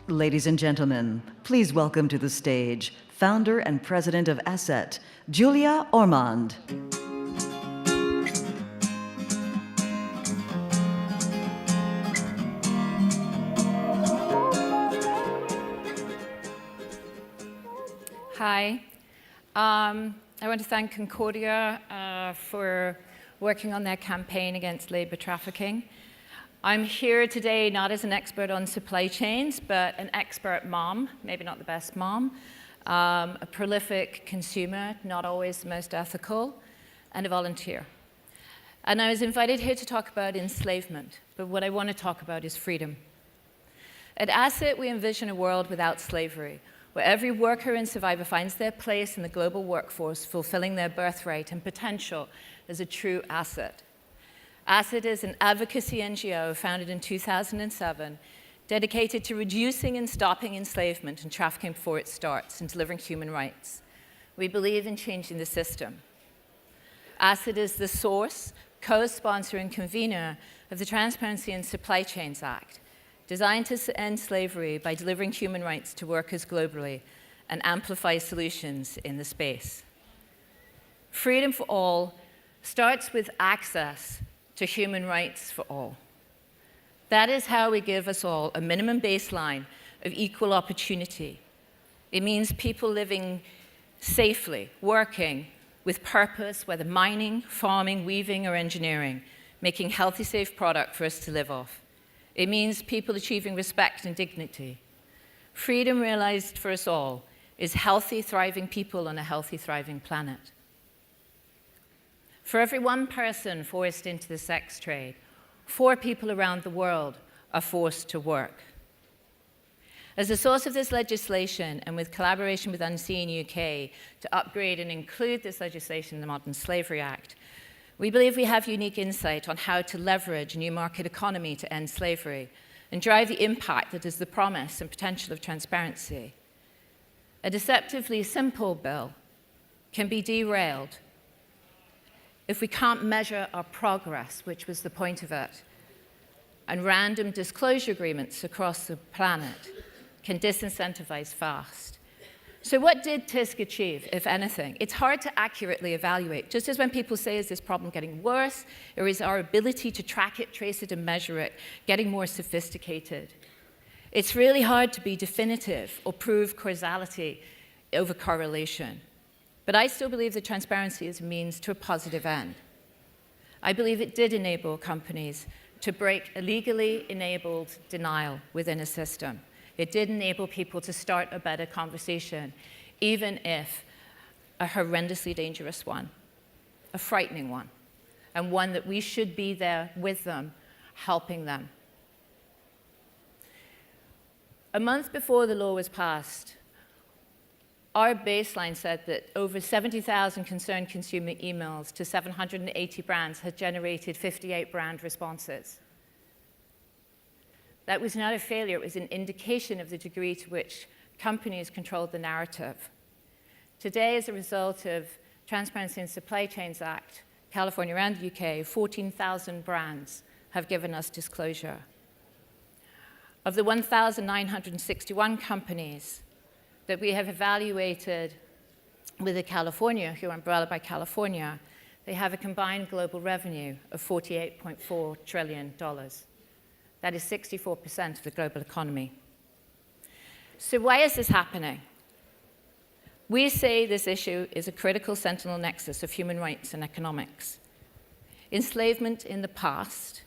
Ladies and gentlemen, please welcome to the stage founder and president of Asset, Julia Ormond. Hi. I want to thank Concordia for working on their campaign against labor trafficking. I'm here today not as an expert on supply chains, but an expert mom, maybe not the best mom, a prolific consumer, not always the most ethical, and a volunteer. And I was invited here to talk about enslavement, but what I want to talk about is freedom. At Asset, we envision a world without slavery, where every worker and survivor finds their place in the global workforce, fulfilling their birthright and potential as a true asset. Asset is an advocacy NGO founded in 2007, dedicated to reducing and stopping enslavement and trafficking before it starts and delivering human rights. We believe in changing the system. Asset is the source, co-sponsor, and convener of the Transparency in Supply Chains Act, designed to end slavery by delivering human rights to workers globally and amplify solutions in the space. Freedom for all starts with access to human rights for all. That is how we give us all a minimum baseline of equal opportunity. It means people living safely, working with purpose, whether mining, farming, weaving, or engineering, making healthy, safe product for us to live off. It means people achieving respect and dignity. Freedom realized for us all is healthy, thriving people on a healthy, thriving planet. For every one person forced into the sex trade, 4 people around the world are forced to work. As a source of this legislation, and with collaboration with Unseen UK to upgrade and include this legislation in the Modern Slavery Act, we believe we have unique insight on how to leverage a new market economy to end slavery and drive the impact that is the promise and potential of transparency. A deceptively simple bill can be derailed if we can't measure our progress, which was the point of it, and random disclosure agreements across the planet can disincentivize fast. So what did TISC achieve, if anything? It's hard to accurately evaluate. Just as when people say, is this problem getting worse, or is our ability to track it, trace it, and measure it getting more sophisticated? It's really hard to be definitive or prove causality over correlation. But I still believe that transparency is a means to a positive end. I believe it did enable companies to break illegally enabled denial within a system. It did enable people to start a better conversation, even if a horrendously dangerous one, a frightening one, and one that we should be there with them, helping them. A month before the law was passed, our baseline said that over 70,000 concerned consumer emails to 780 brands had generated 58 brand responses. That was not a failure, it was an indication of the degree to which companies controlled the narrative. Today, as a result of Transparency in Supply Chains Act, California and the UK, 14,000 brands have given us disclosure. Of the 1,961 companies that we have evaluated with the California, who are umbrella by California, they have a combined global revenue of $48.4 trillion. That is 64% of the global economy. So why is this happening? We say this issue is a critical sentinel nexus of human rights and economics. Enslavement in the past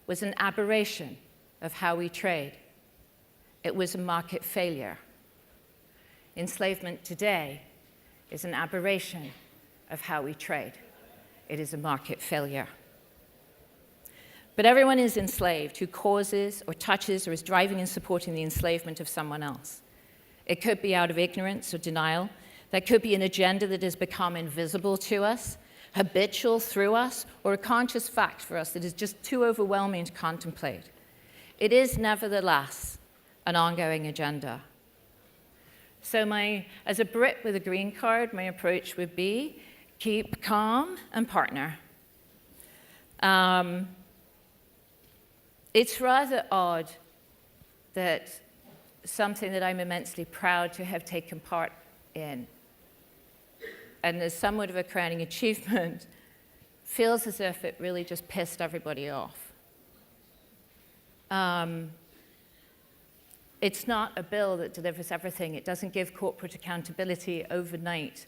was an aberration of how we trade. It was a market failure. Enslavement today is an aberration of how we trade. It is a market failure. But everyone is enslaved who causes or touches or is driving and supporting the enslavement of someone else. It could be out of ignorance or denial. There could be an agenda that has become invisible to us, habitual through us, or a conscious fact for us that is just too overwhelming to contemplate. It is nevertheless an ongoing agenda. So as a Brit with a green card, my approach would be keep calm and partner. It's rather odd that something that I'm immensely proud to have taken part in. And as somewhat of a crowning achievement, feels as if it really just pissed everybody off. It's not a bill that delivers everything. It doesn't give corporate accountability overnight.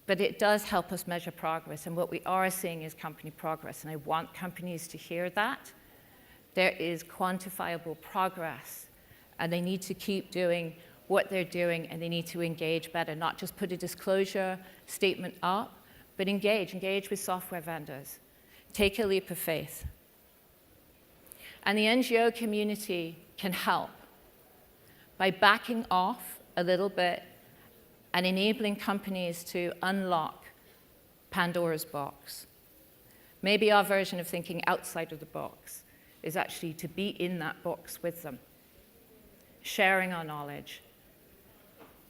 But it does help us measure progress. And what we are seeing is company progress. And I want companies to hear that. There is quantifiable progress. And they need to keep doing what they're doing, and they need to engage better, not just put a disclosure statement up, but engage with software vendors. Take a leap of faith. And the NGO community can help by backing off a little bit and enabling companies to unlock Pandora's box. Maybe our version of thinking outside of the box is actually to be in that box with them, sharing our knowledge,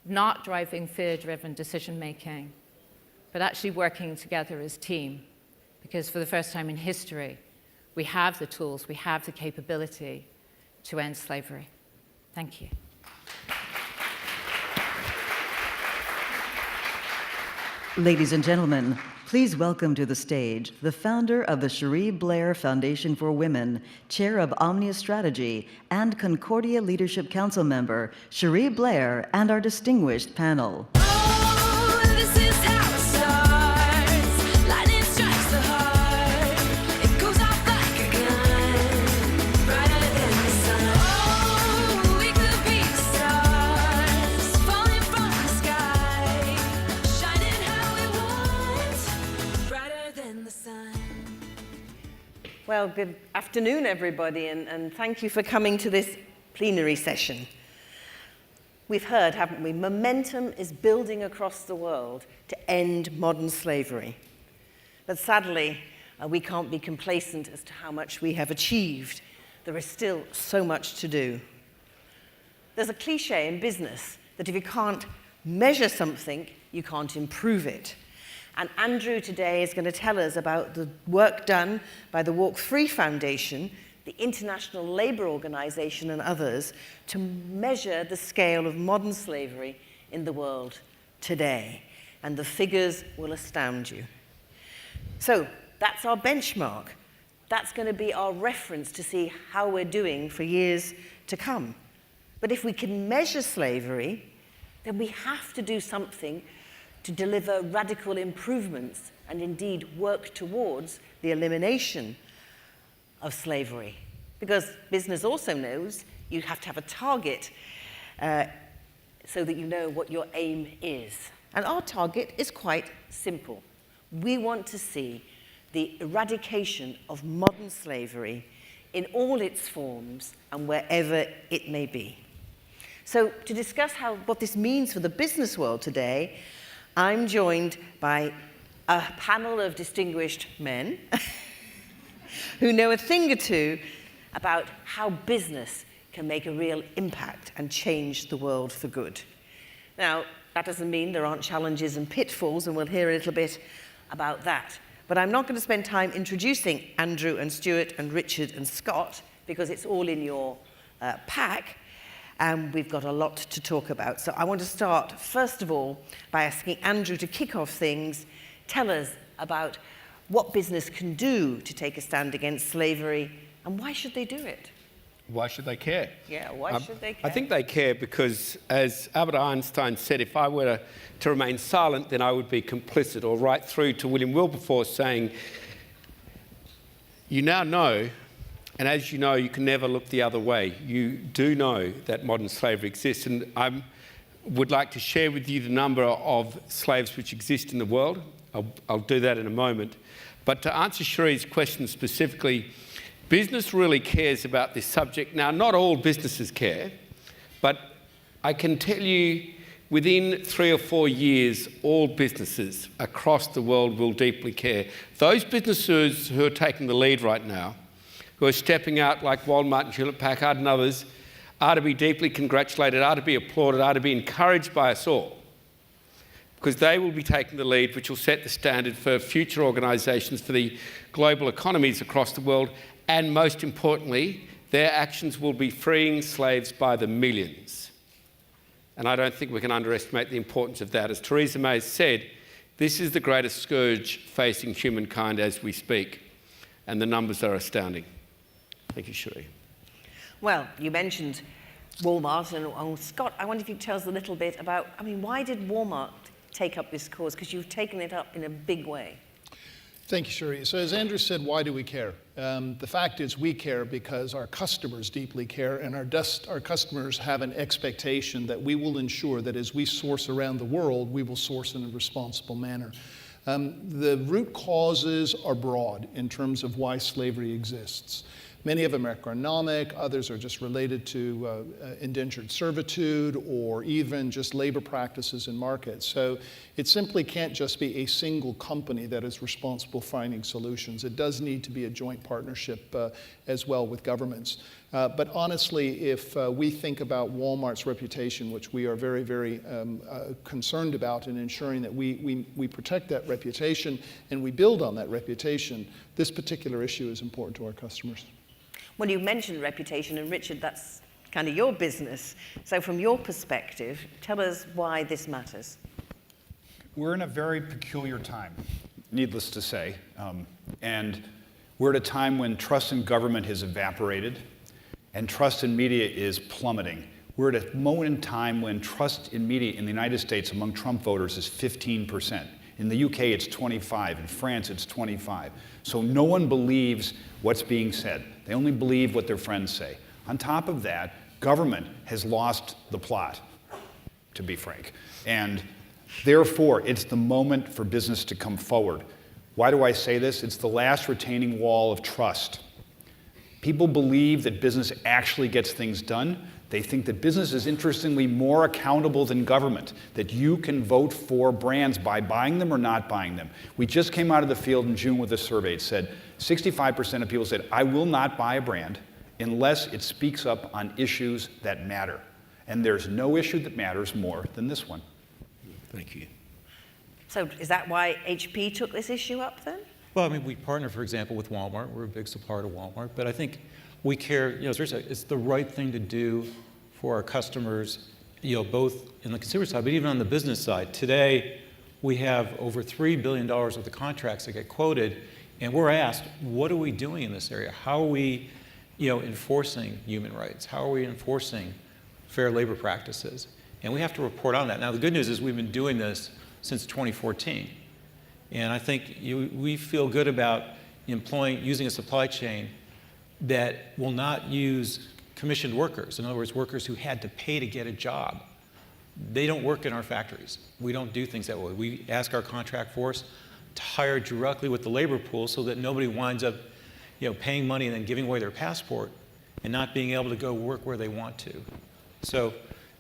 not driving fear-driven decision-making, but actually working together as a team. Because for the first time in history, we have the tools, we have the capability to end slavery. Thank you. Ladies and gentlemen, please welcome to the stage the founder of the Cherie Blair Foundation for Women, chair of Omnia Strategy, and Concordia Leadership Council member, Cherie Blair, and our distinguished panel. Oh, this is how it starts. Lightning strikes the heart. It goes off like a gun, brighter than the sun. Oh, we could be stars falling from the sky, shining how we want, brighter than the sun. Well, good afternoon, everybody, and thank you for coming to this plenary session. We've heard, haven't we? Momentum is building across the world to end modern slavery. But sadly, we can't be complacent as to how much we have achieved. There is still so much to do. There's a cliche in business that if you can't measure something, you can't improve it. And Andrew today is going to tell us about the work done by the Walk Free Foundation, the International Labour Organization, and others to measure the scale of modern slavery in the world today. And the figures will astound you. So that's our benchmark. That's going to be our reference to see how we're doing for years to come. But if we can measure slavery, then we have to do something to deliver radical improvements and indeed work towards the elimination of slavery. Because business also knows you have to have a target so that you know what your aim is. And our target is quite simple. We want to see the eradication of modern slavery in all its forms and wherever it may be. So to discuss what this means for the business world today, I'm joined by a panel of distinguished men who know a thing or two about how business can make a real impact and change the world for good. Now, that doesn't mean there aren't challenges and pitfalls, and we'll hear a little bit about that. But I'm not going to spend time introducing Andrew and Stuart and Richard and Scott, because it's all in your pack, and we've got a lot to talk about. So I want to start, first of all, by asking Andrew to kick off things, tell us about what business can do to take a stand against slavery, and why should they do it? Why should they care? Yeah, why should they care? I think they care because, as Albert Einstein said, if I were to remain silent, then I would be complicit, or right through to William Wilberforce saying, you now know, and as you know, you can never look the other way. You do know that modern slavery exists, and I would like to share with you the number of slaves which exist in the world. I'll do that in a moment. But to answer Cherie's question specifically, business really cares about this subject. Now, not all businesses care, but I can tell you within 3 or 4 years, all businesses across the world will deeply care. Those businesses who are taking the lead right now, who are stepping out like Walmart and Hewlett-Packard and others, are to be deeply congratulated, are to be applauded, are to be encouraged by us all. Because they will be taking the lead, which will set the standard for future organisations, for the global economies across the world, and most importantly, Their actions will be freeing slaves by the millions. And I don't think we can underestimate the importance of that. As Theresa May said, this is the greatest scourge facing humankind as we speak. And the numbers are astounding. Thank you, Cherie. Well, you mentioned Walmart, and Scott, I wonder if you could tell us a little bit about, why did Walmart take up this cause? Because you've taken it up in a big way. Thank you, Cherie. So as Andrew said, why do we care? The fact is we care because our customers deeply care, and our customers have an expectation that we will ensure that as we source around the world, we will source in a responsible manner. The root causes are broad in terms of why slavery exists. Many of them are economic, others are just related to indentured servitude or even just labor practices in markets. So it simply can't just be a single company that is responsible for finding solutions. It does need to be a joint partnership as well with governments. But honestly, if we think about Walmart's reputation, which we are very, very concerned about in ensuring that we protect that reputation and we build on that reputation, this particular issue is important to our customers. Well, you mentioned reputation, and Richard, that's kind of your business. So from your perspective, tell us why this matters. We're in a very peculiar time, needless to say. And we're at a time when trust in government has evaporated and trust in media is plummeting. We're at a moment in time when trust in media in the United States among Trump voters is 15%. In the UK, it's 25. In France, it's 25. So no one believes what's being said. They only believe what their friends say. On top of that, government has lost the plot, to be frank. And therefore, it's the moment for business to come forward. Why do I say this? It's the last retaining wall of trust. People believe that business actually gets things done. They think that business is interestingly more accountable than government, that you can vote for brands by buying them or not buying them. We just came out of the field in June with a survey. It said 65% of people said, I will not buy a brand unless it speaks up on issues that matter. And there's no issue that matters more than this one. Thank you. So is that why HP took this issue up then? Well, we partner, for example, with Walmart. We're a big supplier to Walmart. But I think we care, as Rich said, it's the right thing to do for our customers, both in the consumer side, but even on the business side. Today, we have over $3 billion worth of contracts that get quoted, and we're asked, what are we doing in this area? How are we, enforcing human rights? How are we enforcing fair labor practices? And we have to report on that. Now, the good news is we've been doing this since 2014. And I think we feel good about using a supply chain that will not use commissioned workers. In other words, workers who had to pay to get a job. They don't work in our factories. We don't do things that way. We ask our contract force to hire directly with the labor pool so that nobody winds up paying money and then giving away their passport and not being able to go work where they want to. So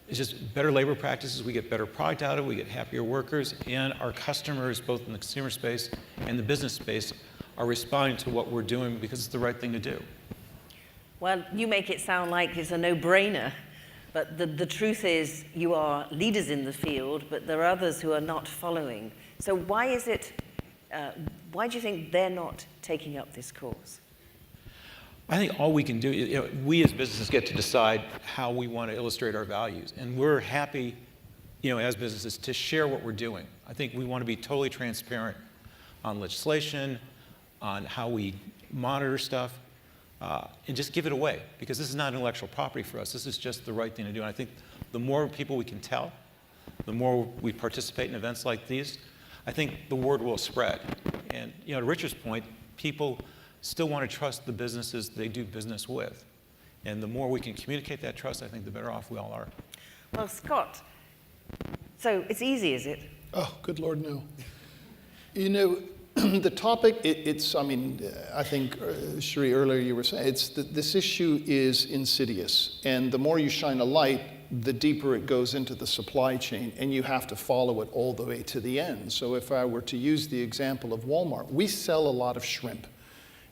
it's just better labor practices. We get better product out of it. We get happier workers. And our customers, both in the consumer space and the business space, are responding to what we're doing because it's the right thing to do. Well, you make it sound like it's a no-brainer, but the truth is you are leaders in the field, but there are others who are not following. So why do you think they're not taking up this cause? I think all we can do, we as businesses get to decide how we want to illustrate our values. And we're happy, as businesses, to share what we're doing. I think we want to be totally transparent on legislation, on how we monitor stuff, and just give it away. Because this is not intellectual property for us. This is just the right thing to do. And I think the more people we can tell, the more we participate in events like these, I think the word will spread. And to Richard's point, people still want to trust the businesses they do business with. And the more we can communicate that trust, I think the better off we all are. Well, Scott, so it's easy, is it? Oh, good Lord, no. The topic, I think, Cherie, earlier you were saying, this issue is insidious. And the more you shine a light, the deeper it goes into the supply chain, and you have to follow it all the way to the end. So if I were to use the example of Walmart, we sell a lot of shrimp.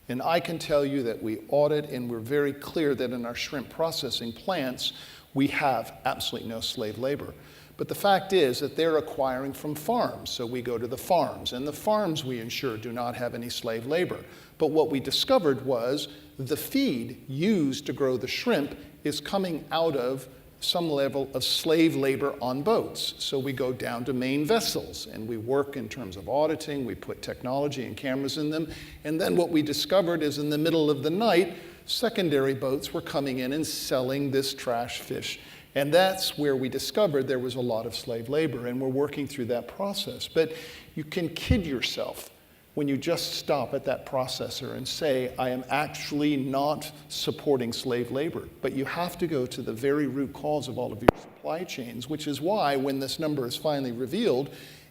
And I can tell you that we audit, and we're very clear that in our shrimp processing plants, we have absolutely no slave labor. But the fact is that they're acquiring from farms. So we go to the farms, and the farms we ensure do not have any slave labor. But what we discovered was the feed used to grow the shrimp is coming out of some level of slave labor on boats. So we go down to main vessels and we work in terms of auditing, we put technology and cameras in them, and then what we discovered is in the middle of the night, secondary boats were coming in and selling this trash fish. And that's where we discovered there was a lot of slave labor, and we're working through that process. But you can kid yourself when you just stop at that processor and say, I am actually not supporting slave labor. But you have to go to the very root cause of all of your supply chains, which is why when this number is finally revealed,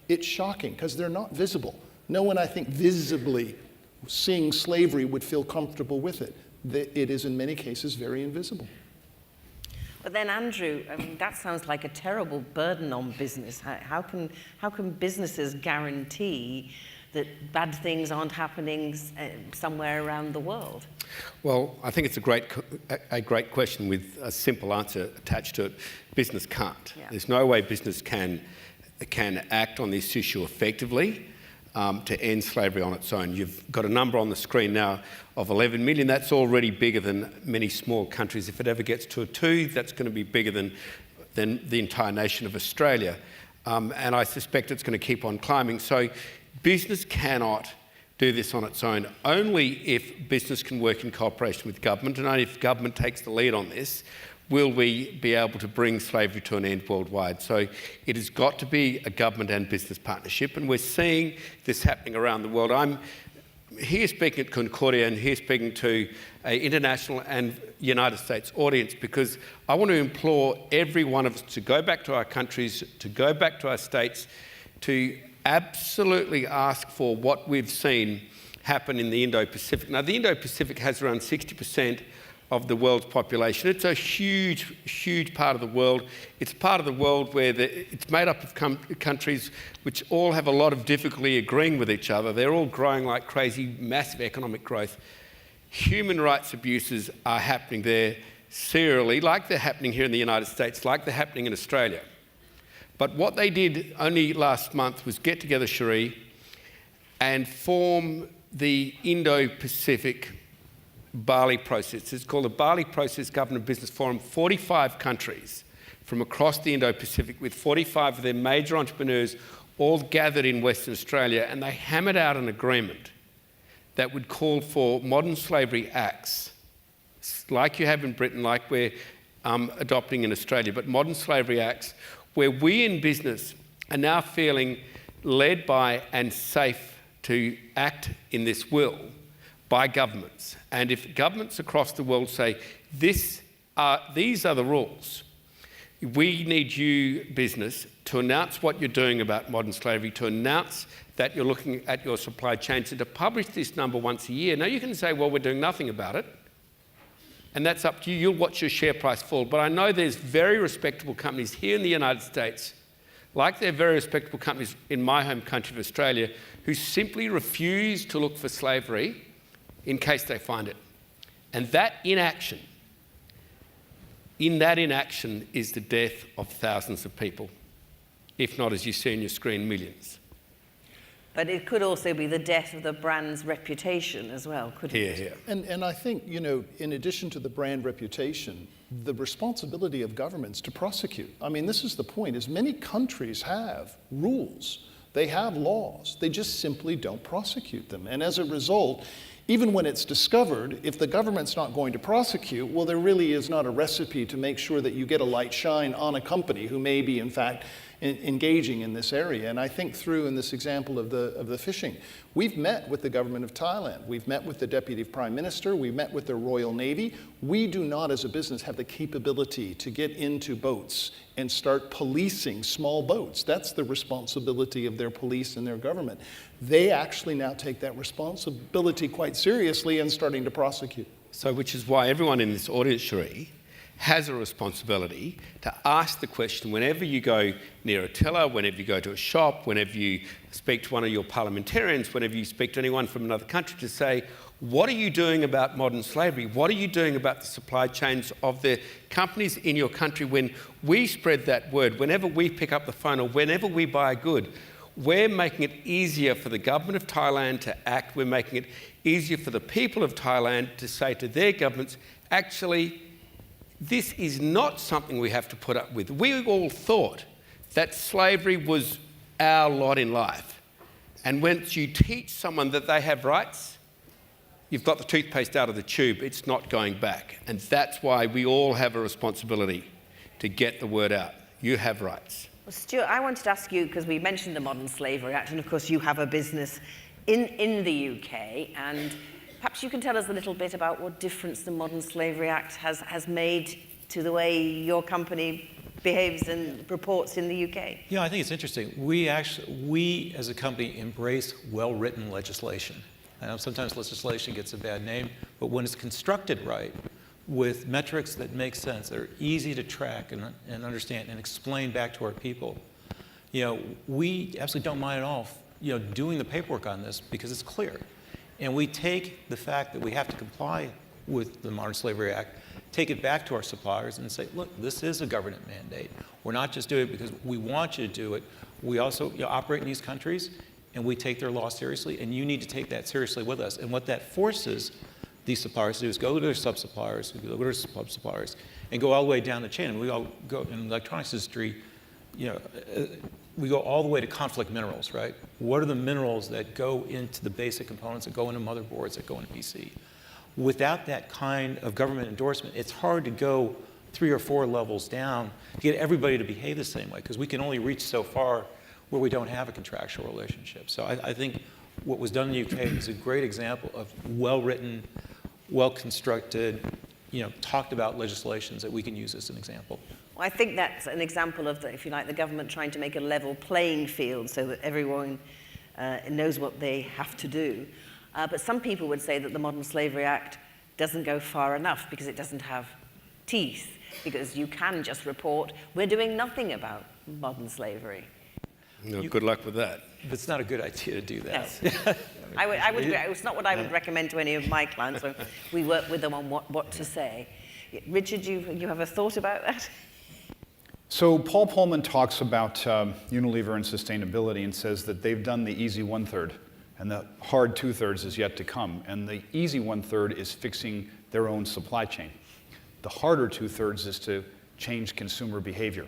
it's shocking, because they're not visible. No one, I think, visibly seeing slavery would feel comfortable with it. It is, in many cases, very invisible. But then, Andrew, I mean, that sounds like a terrible burden on business. How can businesses guarantee that bad things aren't happening somewhere around the world? Well, I think it's a great question with a simple answer attached to it. Business can't. Yeah. There's no way business can act on this issue effectively to end slavery on its own. You've got a number on the screen now of 11 million. That's already bigger than many small countries. If it ever gets to 2, that's going to be bigger than the entire nation of Australia. And I suspect it's going to keep on climbing. So business cannot do this on its own. Only if business can work in cooperation with government, and only if government takes the lead on this, will we be able to bring slavery to an end worldwide. So it has got to be a government and business partnership, and we're seeing this happening around the world. I'm here speaking at Concordia and here speaking to an international and United States audience because I want to implore every one of us to go back to our countries, to go back to our states, to absolutely ask for what we've seen happen in the Indo-Pacific. Now, the Indo-Pacific has around 60% of the world's population. It's a huge, huge part of the world. It's part of the world where it's made up of countries which all have a lot of difficulty agreeing with each other. They're all growing like crazy, massive economic growth. Human rights abuses are happening there serially, like they're happening here in the United States, like they're happening in Australia. But what they did only last month was get together, Cherie, and form the Indo-Pacific Bali Process. It's called the Bali Process Government Business Forum. 45 countries from across the Indo-Pacific with 45 of their major entrepreneurs all gathered in Western Australia, and they hammered out an agreement that would call for modern slavery acts, like you have in Britain, like we're adopting in Australia, but modern slavery acts where we in business are now feeling led by and safe to act in this will by governments. And if governments across the world say, these are the rules, we need you, business, to announce what you're doing about modern slavery, to announce that you're looking at your supply chains, and to publish this number once a year. Now, you can say, well, we're doing nothing about it, and that's up to you. You'll watch your share price fall. But I know there's very respectable companies here in the United States, like there are very respectable companies in my home country of Australia, who simply refuse to look for slavery in case they find it. And that inaction, in that inaction is the death of thousands of people, if not, as you see on your screen, millions. But it could also be the death of the brand's reputation as well, couldn't it? Here. And I think, in addition to the brand reputation, the responsibility of governments to prosecute. I mean, this is the point, is many countries have rules. They have laws. They just simply don't prosecute them. And as a result, even when it's discovered, if the government's not going to prosecute, well, there really is not a recipe to make sure that you get a light shine on a company who may be, in fact, engaging in this area. And I think through, in this example of the fishing, we've met with the government of Thailand. We've met with the Deputy Prime Minister. We met with the Royal Navy. We do not, as a business, have the capability to get into boats and start policing small boats. That's the responsibility of their police and their government. They actually now take that responsibility quite seriously and starting to prosecute. So, which is why everyone in this audience, Cherie, has a responsibility to ask the question whenever you go near a tiller, whenever you go to a shop, whenever you speak to one of your parliamentarians, whenever you speak to anyone from another country, to say, what are you doing about modern slavery? What are you doing about the supply chains of the companies in your country? When we spread that word, whenever we pick up the phone or whenever we buy a good, we're making it easier for the government of Thailand to act. We're making it easier for the people of Thailand to say to their governments, actually, this is not something we have to put up with. We all thought that slavery was our lot in life. And once you teach someone that they have rights, you've got the toothpaste out of the tube, it's not going back. And that's why we all have a responsibility to get the word out. You have rights. Well, Stuart, I wanted to ask you, because we mentioned the Modern Slavery Act, and of course you have a business in the UK, and perhaps you can tell us a little bit about what difference the Modern Slavery Act has made to the way your company behaves and reports in the UK. Yeah, I think it's interesting. We as a company embrace well-written legislation. I know sometimes legislation gets a bad name, but when it's constructed right, with metrics that make sense, that are easy to track and understand and explain back to our people, we absolutely don't mind at all, doing the paperwork on this because it's clear. And we take the fact that we have to comply with the Modern Slavery Act, take it back to our suppliers and say, look, this is a government mandate. We're not just doing it because we want you to do it. We also operate in these countries, and we take their law seriously, and you need to take that seriously with us. And what that forces these suppliers to do is go to their sub-suppliers, go to their sub-suppliers, and go all the way down the chain. And we all go, in the electronics industry, we go all the way to conflict minerals, right? What are the minerals that go into the basic components, that go into motherboards, that go into PC? Without that kind of government endorsement, it's hard to go 3 or 4 levels down to get everybody to behave the same way, because we can only reach so far where we don't have a contractual relationship. So I think what was done in the UK is a great example of well-written, well-constructed, talked about legislations that we can use as an example. Well, I think that's an example of, if you like, the government trying to make a level playing field so that everyone knows what they have to do. But some people would say that the Modern Slavery Act doesn't go far enough because it doesn't have teeth, because you can just report, we're doing nothing about modern slavery. Good luck with that. It's not a good idea to do that. Yes. I would, it's not what I would recommend to any of my clients, so we work with them on what to say. Richard, you have a thought about that? So Paul Pullman talks about Unilever and sustainability and says that they've done the easy 1/3. And the hard 2/3 is yet to come. And the easy 1/3 is fixing their own supply chain. The harder 2/3 is to change consumer behavior.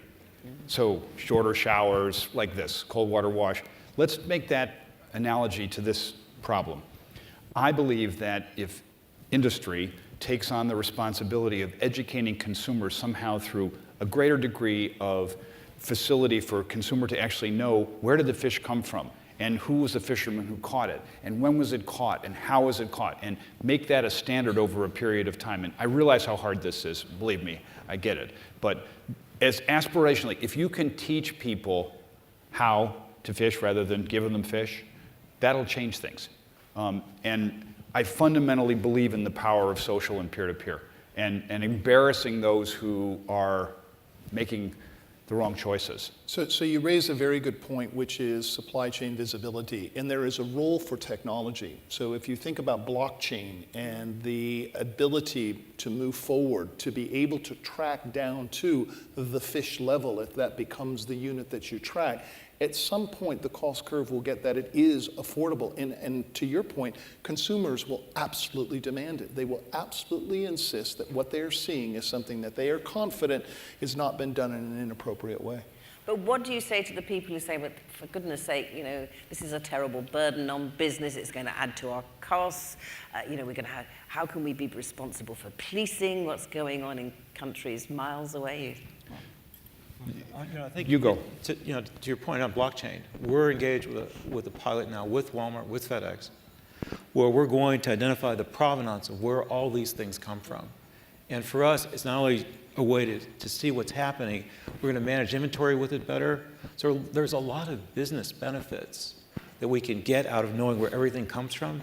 So shorter showers like this, cold water wash. Let's make that analogy to this problem. I believe that if industry takes on the responsibility of educating consumers somehow through a greater degree of facility for a consumer to actually know where did the fish come from, and who was the fisherman who caught it, and when was it caught, and how was it caught, and make that a standard over a period of time. And I realize how hard this is, believe me, I get it. But as aspirationally, if you can teach people how to fish rather than giving them fish, that'll change things. And I fundamentally believe in the power of social and peer-to-peer, and embarrassing those who are making the wrong choices. So you raise a very good point, which is supply chain visibility, and there is a role for technology. So if you think about blockchain and the ability to move forward, to be able to track down to the fish level, if that becomes the unit that you track, at some point the cost curve will get that it is affordable. And to your point, consumers will absolutely demand it. They will absolutely insist that what they're seeing is something that they are confident has not been done in an inappropriate way. But what do you say to the people who say, but for goodness sake, this is a terrible burden on business, it's going to add to our costs, we're going to have, how can we be responsible for policing what's going on in countries miles away? I think You go. To your point on blockchain, we're engaged with a pilot now with Walmart, with FedEx, where we're going to identify the provenance of where all these things come from. And for us, it's not only a way to see what's happening, we're going to manage inventory with it better. So there's a lot of business benefits that we can get out of knowing where everything comes from.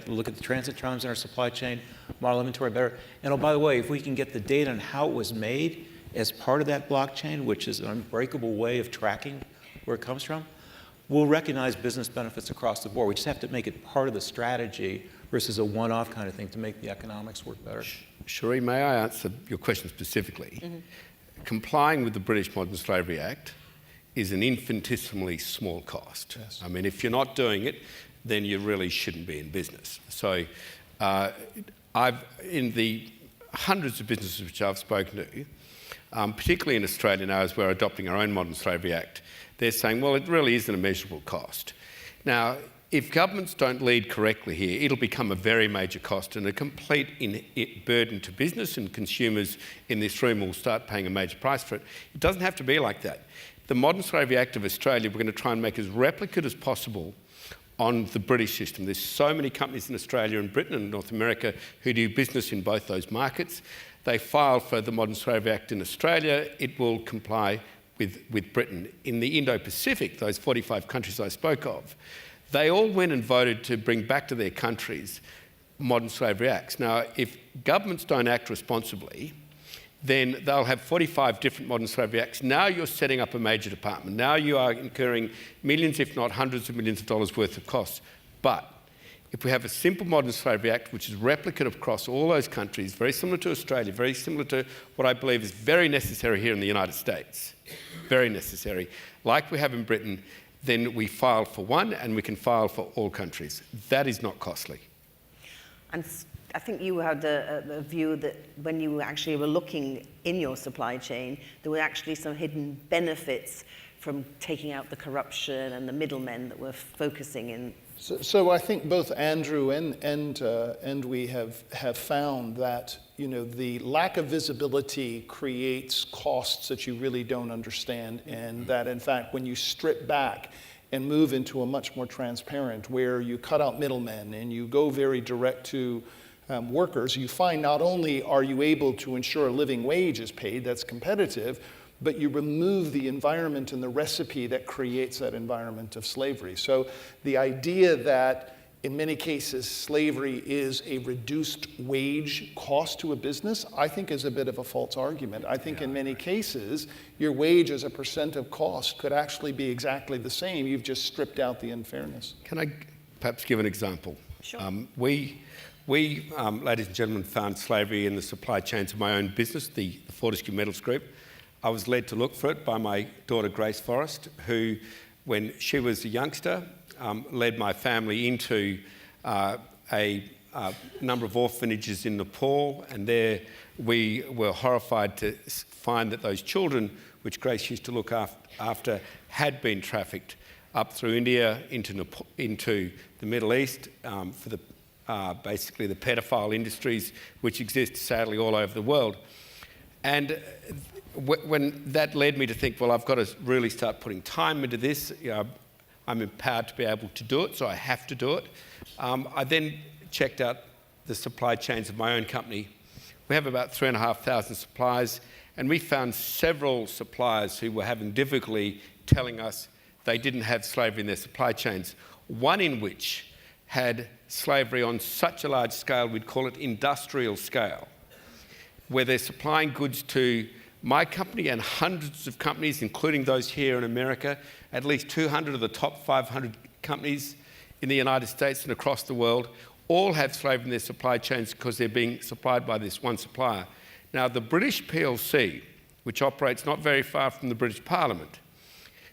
Look at the transit times in our supply chain, model inventory better. And oh, by the way, if we can get the data on how it was made as part of that blockchain, which is an unbreakable way of tracking where it comes from, we'll recognize business benefits across the board. We just have to make it part of the strategy versus a one-off kind of thing to make the economics work better. Cherie, may I answer your question specifically? Mm-hmm. Complying with the British Modern Slavery Act is an infinitesimally small cost. Yes. I mean, if you're not doing it, then you really shouldn't be in business. So in the hundreds of businesses which I've spoken to, particularly in Australia now as we're adopting our own Modern Slavery Act, they're saying, well, it really isn't a measurable cost. Now, if governments don't lead correctly here, it'll become a very major cost and a complete burden to business, and consumers in this room will start paying a major price for it. It doesn't have to be like that. The Modern Slavery Act of Australia, we're going to try and make as replicate as possible on the British system. There's so many companies in Australia and Britain and North America who do business in both those markets. They file for the Modern Slavery Act in Australia. It will comply with Britain. In the Indo-Pacific, those 45 countries I spoke of, they all went and voted to bring back to their countries modern slavery acts. Now, if governments don't act responsibly, then they'll have 45 different modern slavery acts. Now you're setting up a major department. Now you are incurring millions, if not hundreds of millions of dollars worth of costs. But if we have a simple modern slavery act, which is replicate across all those countries, very similar to Australia, very similar to what I believe is very necessary here in the United States, very necessary, like we have in Britain, then we file for one and we can file for all countries. That is not costly. And I think you had a view that when you actually were looking in your supply chain, there were actually some hidden benefits from taking out the corruption and the middlemen that were focusing in. So I think both Andrew and we have found that, you know, the lack of visibility creates costs that you really don't understand, and that in fact when you strip back and move into a much more transparent, where you cut out middlemen and you go very direct to workers, you find not only are you able to ensure a living wage is paid that's competitive, but you remove the environment and the recipe that creates that environment of slavery. So the idea that in many cases slavery is a reduced wage cost to a business, I think is a bit of a false argument. I think in many cases, your wage as a percent of cost could actually be exactly the same. You've just stripped out the unfairness. Can I perhaps give an example? Sure. We, ladies and gentlemen, found slavery in the supply chains of my own business, the Fortescue Metals Group. I was led to look for it by my daughter, Grace Forrest, who, when she was a youngster, led my family into a number of orphanages in Nepal, and there we were horrified to find that those children, which Grace used to look after, had been trafficked up through India into the Middle East for the basically the pedophile industries which exist sadly all over the world. And when that led me to think, well, I've got to really start putting time into this. You know, I'm empowered to be able to do it, so I have to do it. I then checked out the supply chains of my own company. We have about 3,500 suppliers, and we found several suppliers who were having difficulty telling us they didn't have slavery in their supply chains. One in which had slavery on such a large scale, we'd call it industrial scale, where they're supplying goods to my company and hundreds of companies, including those here in America, at least 200 of the top 500 companies in the United States and across the world, all have slavery in their supply chains because they're being supplied by this one supplier. Now, the British PLC, which operates not very far from the British Parliament,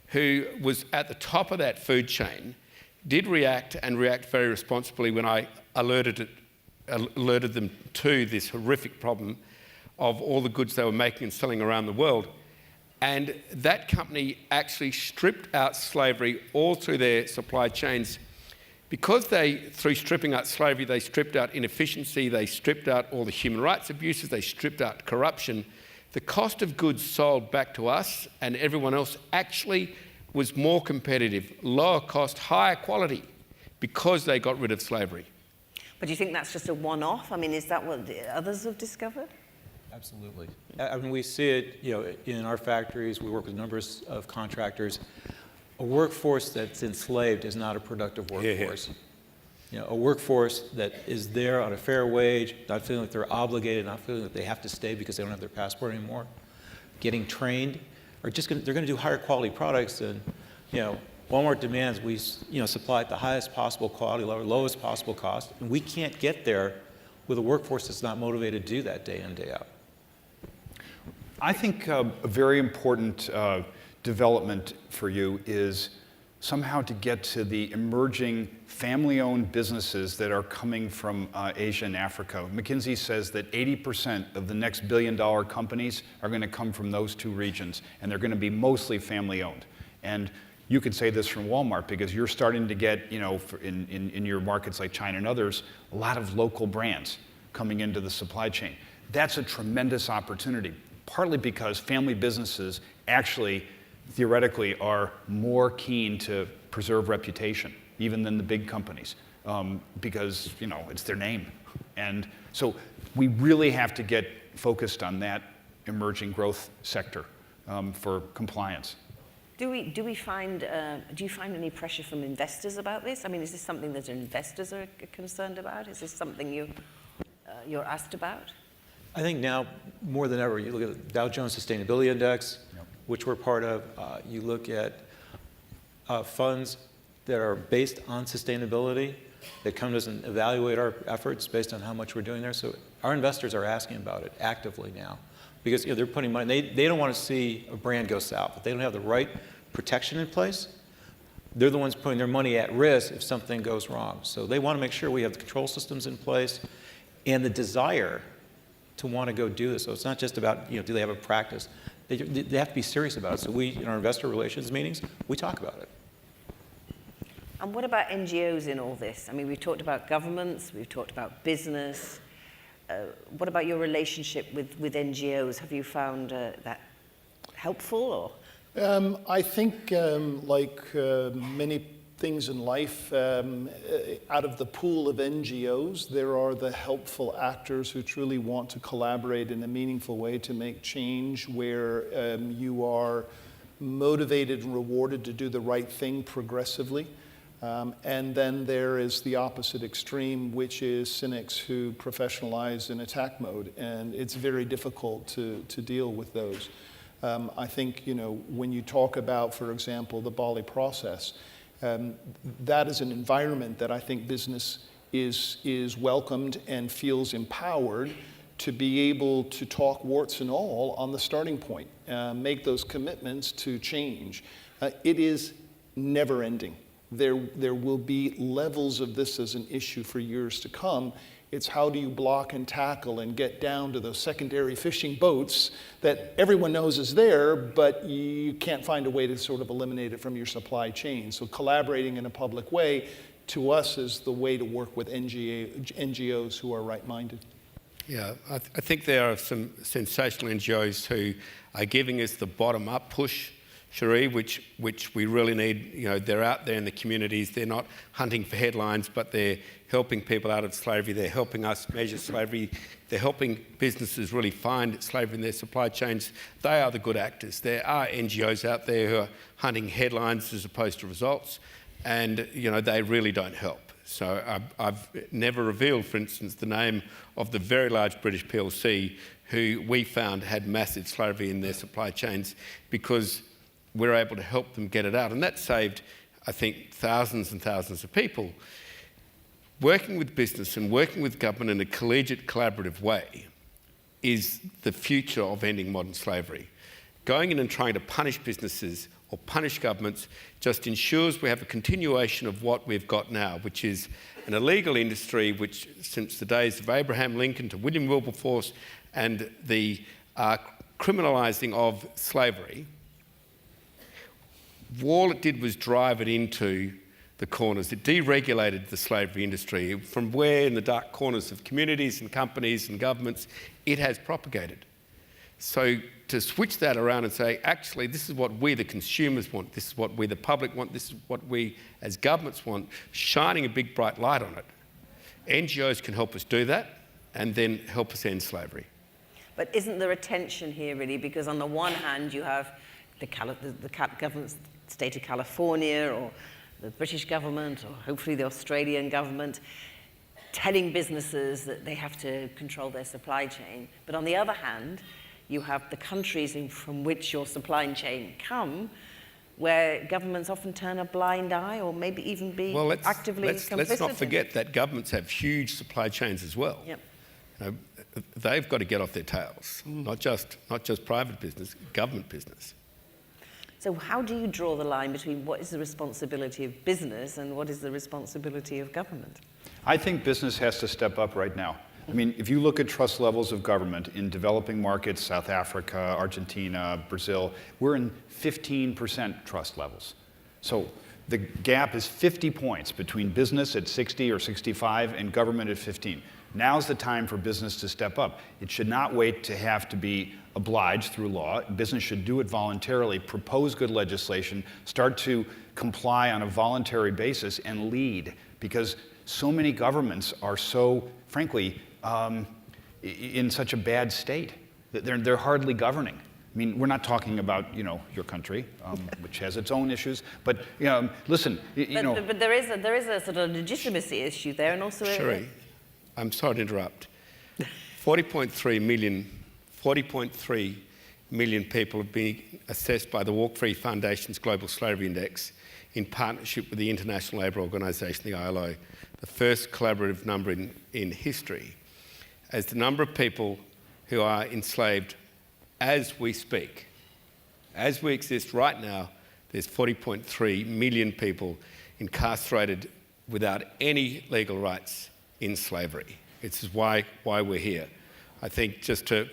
who was at the top of that food chain, did react and react very responsibly when I alerted them to this horrific problem of all the goods they were making and selling around the world. And that company actually stripped out slavery all through their supply chains. Because through stripping out slavery, they stripped out inefficiency, they stripped out all the human rights abuses, they stripped out corruption. The cost of goods sold back to us and everyone else actually was more competitive, lower cost, higher quality, because they got rid of slavery. But do you think that's just a one-off? I mean, is that what the others have discovered? Absolutely. I mean, we see it, you know, in our factories. We work with numbers of contractors. A workforce that's enslaved is not a productive workforce. You know, a workforce that is there on a fair wage, not feeling like they're obligated, not feeling that they have to stay because they don't have their passport anymore, getting trained, are just they're going to do higher quality products than, you know, Walmart demands we, you know, supply at the highest possible quality, lowest possible cost, and we can't get there with a workforce that's not motivated to do that day in, day out. I think a very important development for you is somehow to get to the emerging family-owned businesses that are coming from Asia and Africa. McKinsey says that 80% of the next billion-dollar companies are going to come from those two regions, and they're going to be mostly family-owned. And you could say this from Walmart, because you're starting to get, in your markets like China and others, a lot of local brands coming into the supply chain. That's a tremendous opportunity, partly because family businesses actually theoretically are more keen to preserve reputation even than the big companies, because it's their name. And so we really have to get focused on that emerging growth sector for compliance. Do you find any pressure from investors about this? I mean, is this something that investors are concerned about? Is this something you're asked about? I think now more than ever, you look at the Dow Jones Sustainability Index, which we're part of. You look at funds that are based on sustainability that come to us and evaluate our efforts based on how much we're doing there. So our investors are asking about it actively now, because they're putting money. They don't want to see a brand go south. If they don't have the right protection in place, they're the ones putting their money at risk if something goes wrong. So they want to make sure we have the control systems in place and the desire to want to go do this. So it's not just about, do they have a practice? They have to be serious about it. So we, in our investor relations meetings, we talk about it. And what about NGOs in all this? I mean, we've talked about governments, we've talked about business. What about your relationship with NGOs? Have you found that helpful? Or? I think, like many things in life, out of the pool of NGOs, there are the helpful actors who truly want to collaborate in a meaningful way to make change, where you are motivated and rewarded to do the right thing progressively. And then there is the opposite extreme, which is cynics who professionalize in attack mode, and it's very difficult to deal with those. I think, when you talk about, for example, the Bali process, that is an environment that I think business is welcomed and feels empowered to be able to talk warts and all on the starting point, make those commitments to change. It is never ending. There will be levels of this as an issue for years to come. It's how do you block and tackle and get down to those secondary fishing boats that everyone knows is there, but you can't find a way to sort of eliminate it from your supply chain. So collaborating in a public way, to us, is the way to work with NGOs who are right-minded. Yeah, I think there are some sensational NGOs who are giving us the bottom-up push, Cherie, which we really need. They're out there in the communities. They're not hunting for headlines, but they're helping people out of slavery. They're helping us measure slavery. They're helping businesses really find slavery in their supply chains. They are the good actors. There are NGOs out there who are hunting headlines as opposed to results, and they really don't help. So I've never revealed, for instance, the name of the very large British PLC who we found had massive slavery in their supply chains, because we're able to help them get it out. And that saved, I think, thousands and thousands of people. Working with business and working with government in a collegiate, collaborative way is the future of ending modern slavery. Going in and trying to punish businesses or punish governments just ensures we have a continuation of what we've got now, which is an illegal industry which, since the days of Abraham Lincoln to William Wilberforce and the criminalising of slavery, all it did was drive it into the corners. It deregulated the slavery industry from where, in the dark corners of communities and companies and governments, it has propagated. So to switch that around and say, actually, this is what we, the consumers, want, this is what we, the public, want, this is what we, as governments, want, shining a big, bright light on it. NGOs can help us do that and then help us end slavery. But isn't there a tension here, really? Because on the one hand, you have the government, state of California, or the British government, or hopefully the Australian government, telling businesses that they have to control their supply chain. But on the other hand, you have the countries from which your supply chain come, where governments often turn a blind eye, or maybe even be actively complicit. Let's not forget that governments have huge supply chains as well. Yep. They've got to get off their tails, not just private business, government business. So how do you draw the line between what is the responsibility of business and what is the responsibility of government? I think business has to step up right now. I mean, if you look at trust levels of government in developing markets, South Africa, Argentina, Brazil, we're in 15% trust levels. So the gap is 50 points between business at 60 or 65 and government at 15. Now's the time for business to step up. It should not wait to have to be obliged through law. Business should do it voluntarily, propose good legislation, start to comply on a voluntary basis, and lead. Because so many governments are so, frankly, in such a bad state that they're hardly governing. I mean, we're not talking about, your country, which has its own issues, but, listen, But there is a sort of legitimacy issue there, and also Sheree, I'm sorry to interrupt. 40.3 million people have been assessed by the Walk Free Foundation's Global Slavery Index in partnership with the International Labour Organisation, the ILO, the first collaborative number in history, as the number of people who are enslaved as we speak. As we exist right now, there's 40.3 million people incarcerated without any legal rights in slavery. This is why we're here. I think just to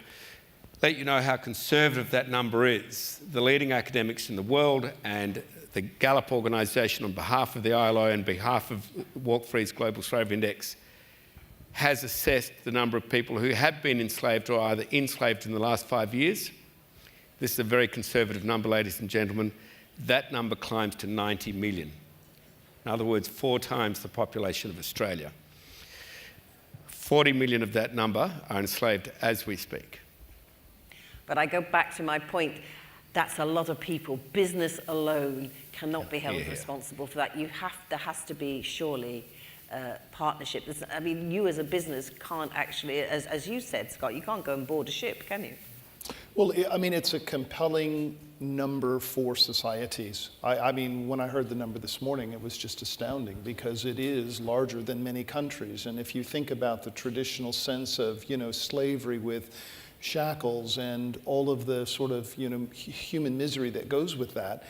let you know how conservative that number is, the leading academics in the world and the Gallup organisation on behalf of the ILO and behalf of Walk Free's Global Slavery Index has assessed the number of people who have been enslaved or either enslaved in the last 5 years. This is a very conservative number, ladies and gentlemen. That number climbs to 90 million. In other words, 4 times the population of Australia. 40 million of that number are enslaved as we speak. But I go back to my point, that's a lot of people. Business alone cannot be held responsible for that. There has to be surely partnership. I mean, you as a business can't actually, as you said, Scott, you can't go and board a ship, can you? Well, I mean, it's a compelling number for societies. I mean, when I heard the number this morning, it was just astounding because it is larger than many countries. And if you think about the traditional sense of, slavery with shackles and all of the sort of, human misery that goes with that,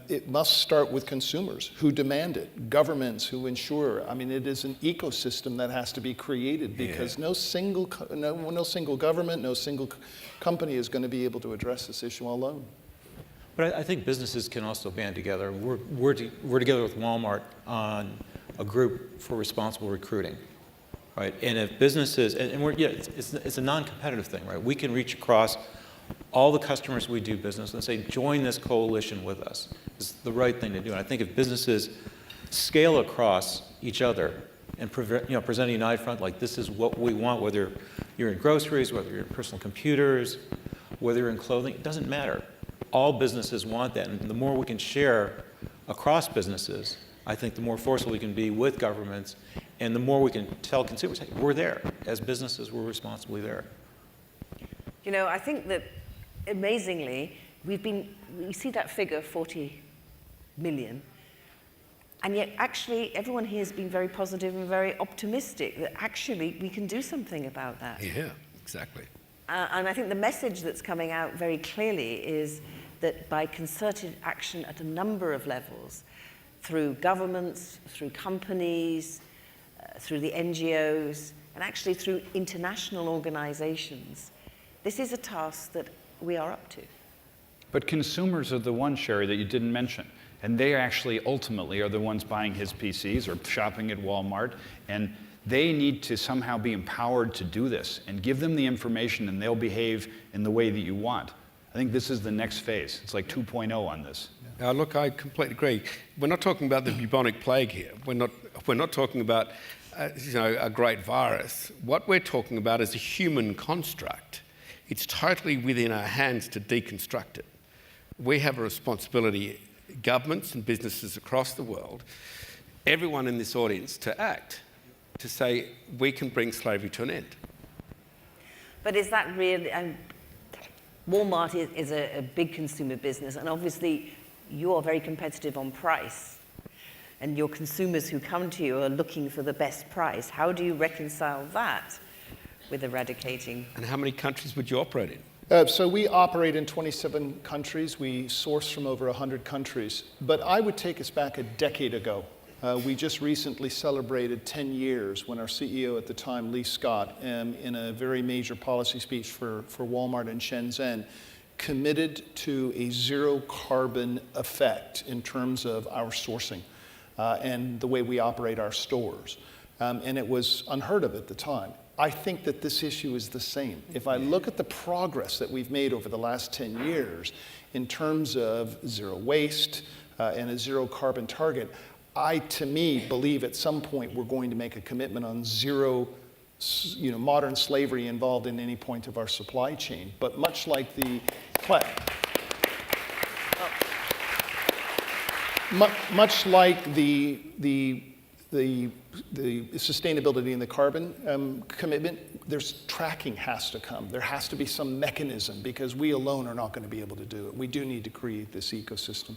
it must start with consumers who demand it, governments who ensure. I mean, it is an ecosystem that has to be created because no single government, no single company is going to be able to address this issue alone. But I think businesses can also band together. We're together with Walmart on a group for responsible recruiting, right? And if businesses, it's a non-competitive thing, right? We can reach across all the customers we do business and say, join this coalition with us. It's the right thing to do. And I think if businesses scale across each other and present a united front, like this is what we want, whether you're in groceries, whether you're in personal computers, whether you're in clothing, it doesn't matter. All businesses want that. And the more we can share across businesses, I think the more forceful we can be with governments and the more we can tell consumers, hey, we're there. As businesses, we're responsibly there. I think that amazingly, we see that figure, 40 million, and yet actually everyone here has been very positive and very optimistic that actually we can do something about that. Yeah, exactly. And I think the message that's coming out very clearly is that by concerted action at a number of levels, through governments, through companies, through the NGOs, and actually through international organizations, this is a task that we are up to. But consumers are the ones, Sherry, that you didn't mention. And they actually ultimately are the ones buying his PCs or shopping at Walmart. And they need to somehow be empowered to do this and give them the information and they'll behave in the way that you want. I think this is the next phase. It's like 2.0 on this. Look, I completely agree. We're not talking about the bubonic plague here. We're not talking about a great virus. What we're talking about is a human construct. It's totally within our hands to deconstruct it. We have a responsibility, governments and businesses across the world, everyone in this audience, to act, to say we can bring slavery to an end. But is that really, Walmart is a big consumer business, and obviously you are very competitive on price, and your consumers who come to you are looking for the best price. How do you reconcile that with eradicating? And how many countries would you operate in? So we operate in 27 countries. We source from over 100 countries. But I would take us back a decade ago. We just recently celebrated 10 years when our CEO at the time, Lee Scott, in a very major policy speech for Walmart in Shenzhen, committed to a zero carbon effect in terms of our sourcing and the way we operate our stores. And it was unheard of at the time. I think that this issue is the same. If I look at the progress that we've made over the last 10 years in terms of zero waste and a zero carbon target, I, to me, believe at some point we're going to make a commitment on zero, modern slavery involved in any point of our supply chain. But much like the sustainability and the carbon commitment, there's tracking has to come. There has to be some mechanism because we alone are not going to be able to do it. We do need to create this ecosystem.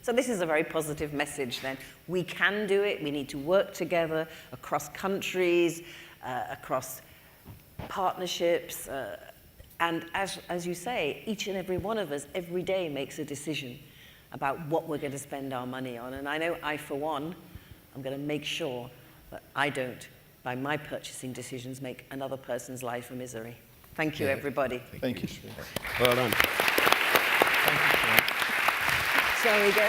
So this is a very positive message then. We can do it. We need to work together across countries, across partnerships. And as you say, each and every one of us every day makes a decision about what we're going to spend our money on. And I know I, for one, I'm going to make sure that I don't, by my purchasing decisions, make another person's life a misery. Thank you, everybody. Thank you. Well done. Shall we go?